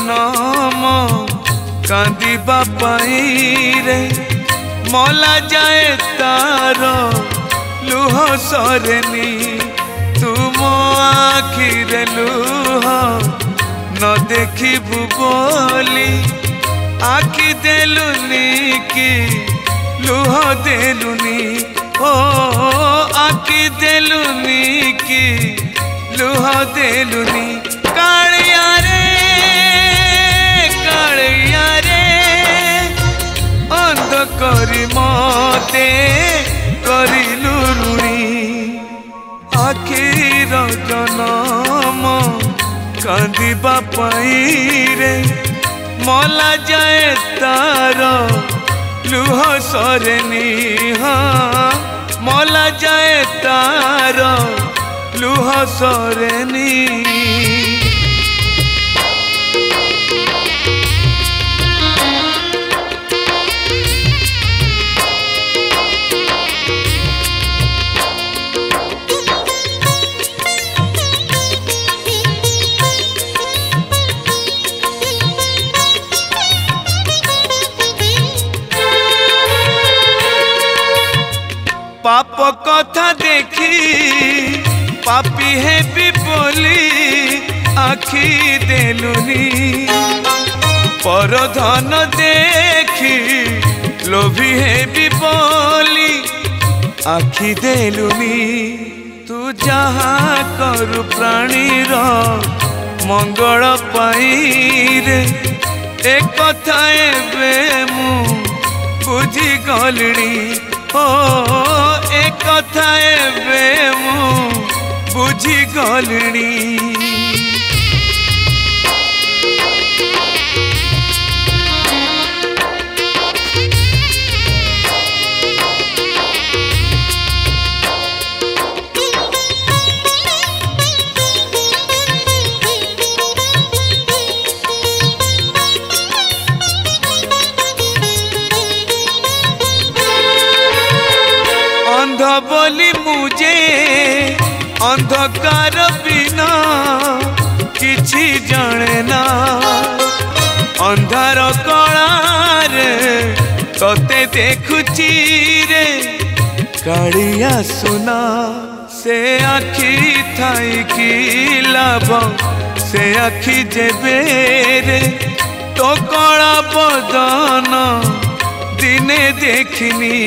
जनम कांदिबा पाई रे मला जाए तार लुह सरेनी तुम आखिरे लुह न देखिबु बोली आखि देलुनी कि लुह देलुनी ओ आखि देलुनी कि लुह देलुनी कालिया रे अंध करी मते करिलु ऋणी आखिर जनम कांदिबा पाई रे मला जाए तार लुह सरेनी हाँ मला जाए तार लुह सरेनी पाप कथा देखी पापी है भी बोली आखि देलुनी पर धन देखी लोभी है भी बोली आखि देलुनी तू जहाँ करु प्राणीर मंगल पाई रे एक कथा एबे मु बुझी गलिनी ओ एक कथा एबे मु बुझी गलिनी अंध बोली मुझे अंधकार बिना किछि जाने ना अंधार कलार तोते देखुची रे कालिया सुना से आखि थाई कि लाभ से आखि जेबे रे तो कला बदन दिने देखनी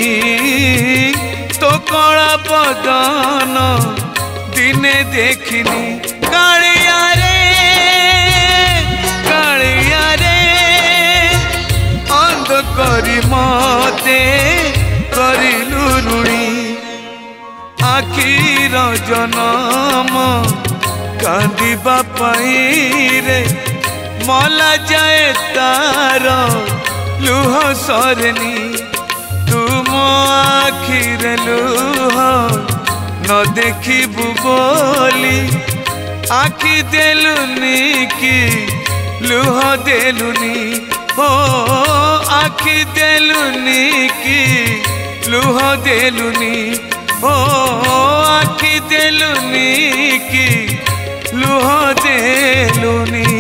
तो कला बदन दिने देखनी कालिया रे अंध करी मते करिलु ऋणी आखिर जनम कांदिबा पाई रे मला जाए तार लुह सरेनी तुम आखिरे लुह न देखिबु बोली आखि देलुनी कि लुह देलुनी ओ आखि देलुनी कि लुह देलुनी ओ आखि देलुनी कि लुह देलुनी।